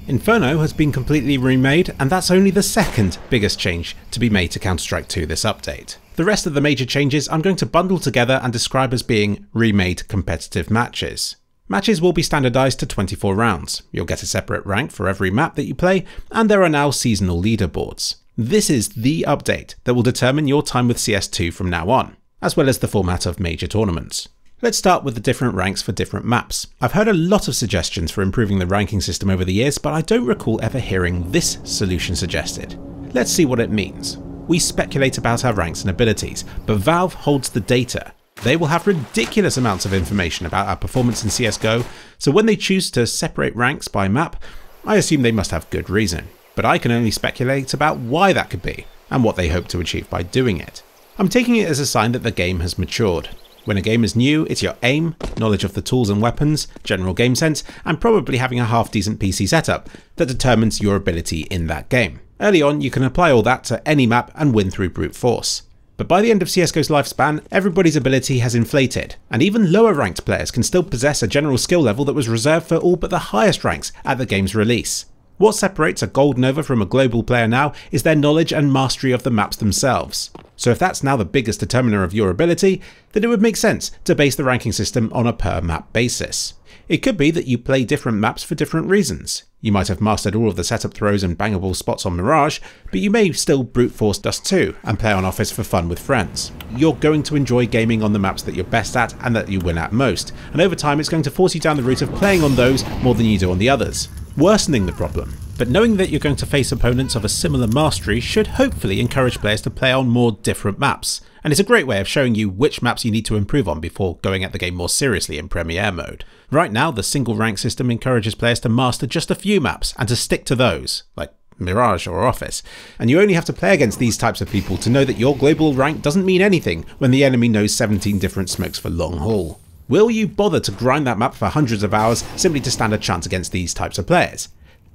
Inferno has been completely remade, and that's only the second biggest change to be made to Counter-Strike 2 this update. The rest of the major changes I'm going to bundle together and describe as being remade competitive matches. Matches will be standardised to 24 rounds, you'll get a separate rank for every map that you play, and there are now seasonal leaderboards. This is the update that will determine your time with CS2 from now on, as well as the format of major tournaments. Let's start with the different ranks for different maps. I've heard a lot of suggestions for improving the ranking system over the years, but I don't recall ever hearing this solution suggested. Let's see what it means. We speculate about our ranks and abilities, but Valve holds the data. They will have ridiculous amounts of information about our performance in CSGO, so when they choose to separate ranks by map, I assume they must have good reason. But I can only speculate about why that could be, and what they hope to achieve by doing it. I'm taking it as a sign that the game has matured. When a game is new, it's your aim, knowledge of the tools and weapons, general game sense, and probably having a half-decent PC setup that determines your ability in that game. Early on, you can apply all that to any map and win through brute force. But by the end of CSGO's lifespan, everybody's ability has inflated, and even lower ranked players can still possess a general skill level that was reserved for all but the highest ranks at the game's release. What separates a Gold Nova from a global player now is their knowledge and mastery of the maps themselves. So if that's now the biggest determiner of your ability, then it would make sense to base the ranking system on a per map basis. It could be that you play different maps for different reasons. You might have mastered all of the setup throws and bangable spots on Mirage, but you may still brute force Dust 2 and play on Office for fun with friends. You're going to enjoy gaming on the maps that you're best at and that you win at most, and over time it's going to force you down the route of playing on those more than you do on the others, worsening the problem. But knowing that you're going to face opponents of a similar mastery should hopefully encourage players to play on more different maps, and it's a great way of showing you which maps you need to improve on before going at the game more seriously in Premiere mode. Right now, the single rank system encourages players to master just a few maps and to stick to those, like Mirage or Office, and you only have to play against these types of people to know that your global rank doesn't mean anything when the enemy knows 17 different smokes for long haul. Will you bother to grind that map for hundreds of hours simply to stand a chance against these types of players?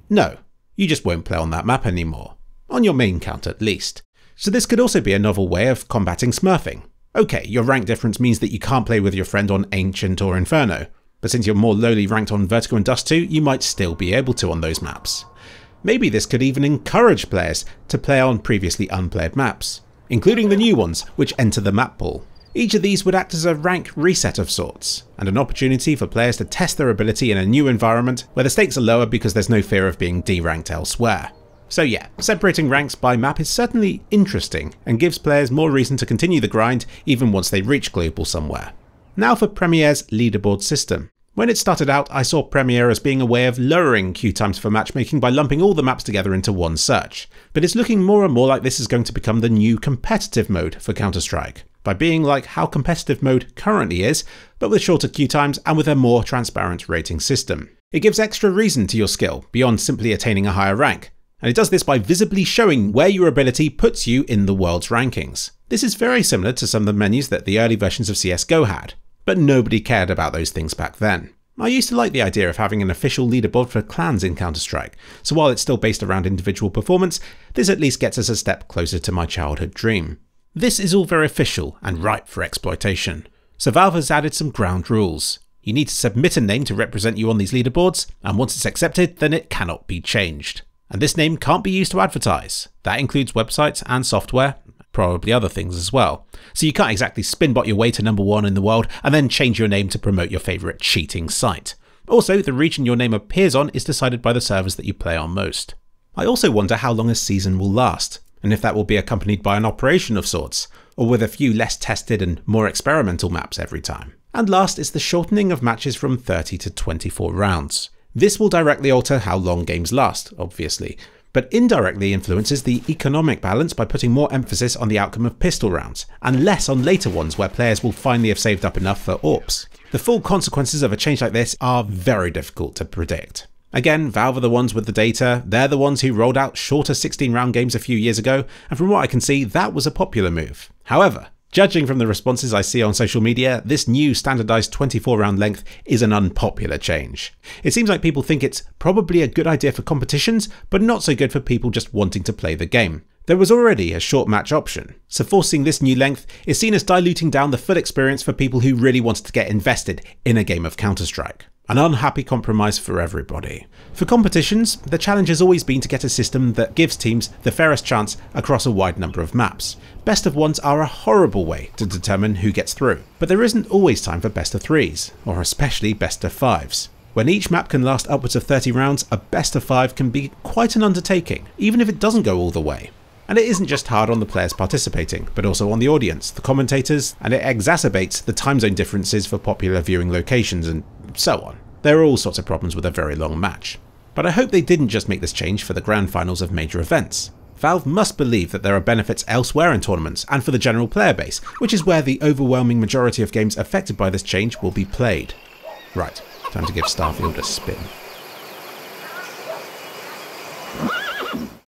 No. You just won't play on that map anymore. On your main count at least. So this could also be a novel way of combating smurfing. Okay, your rank difference means that you can't play with your friend on Ancient or Inferno, but since you're more lowly ranked on Vertigo and Dust 2, you might still be able to on those maps. Maybe this could even encourage players to play on previously unplayed maps, including the new ones which enter the map pool. Each of these would act as a rank reset of sorts, and an opportunity for players to test their ability in a new environment where the stakes are lower because there's no fear of being de-ranked elsewhere. So yeah, separating ranks by map is certainly interesting and gives players more reason to continue the grind even once they reach global somewhere. Now for Premiere's leaderboard system. When it started out, I saw Premiere as being a way of lowering queue times for matchmaking by lumping all the maps together into one search, but it's looking more and more like this is going to become the new competitive mode for Counter-Strike, by being like how competitive mode currently is, but with shorter queue times and with a more transparent rating system. It gives extra reason to your skill, beyond simply attaining a higher rank, and it does this by visibly showing where your ability puts you in the world's rankings. This is very similar to some of the menus that the early versions of CSGO had, but nobody cared about those things back then. I used to like the idea of having an official leaderboard for clans in Counter-Strike, so while it's still based around individual performance, this at least gets us a step closer to my childhood dream. This is all very official and ripe for exploitation, so Valve has added some ground rules. You need to submit a name to represent you on these leaderboards, and once it's accepted, then it cannot be changed. And this name can't be used to advertise. That includes websites and software, probably other things as well. So you can't exactly spinbot your way to #1 in the world and then change your name to promote your favourite cheating site. Also, the region your name appears on is decided by the servers that you play on most. I also wonder how long a season will last, and if that will be accompanied by an operation of sorts, or with a few less tested and more experimental maps every time. And last is the shortening of matches from 30 to 24 rounds. This will directly alter how long games last, obviously, but indirectly influences the economic balance by putting more emphasis on the outcome of pistol rounds, and less on later ones where players will finally have saved up enough for AWPs. The full consequences of a change like this are very difficult to predict. Again, Valve are the ones with the data, they're the ones who rolled out shorter 16-round games a few years ago, and from what I can see, that was a popular move. However, judging from the responses I see on social media, this new standardised 24-round length is an unpopular change. It seems like people think it's probably a good idea for competitions, but not so good for people just wanting to play the game. There was already a short match option, so forcing this new length is seen as diluting down the full experience for people who really wanted to get invested in a game of Counter-Strike. An unhappy compromise for everybody. For competitions, the challenge has always been to get a system that gives teams the fairest chance across a wide number of maps. Best of ones are a horrible way to determine who gets through, but there isn't always time for best of threes, or especially best of fives. When each map can last upwards of 30 rounds, a best of 5 can be quite an undertaking, even if it doesn't go all the way. And it isn't just hard on the players participating, but also on the audience, the commentators, and it exacerbates the time zone differences for popular viewing locations and so on. There are all sorts of problems with a very long match. But I hope they didn't just make this change for the grand finals of major events. Valve must believe that there are benefits elsewhere in tournaments and for the general player base, which is where the overwhelming majority of games affected by this change will be played. Right, time to give Starfield a spin.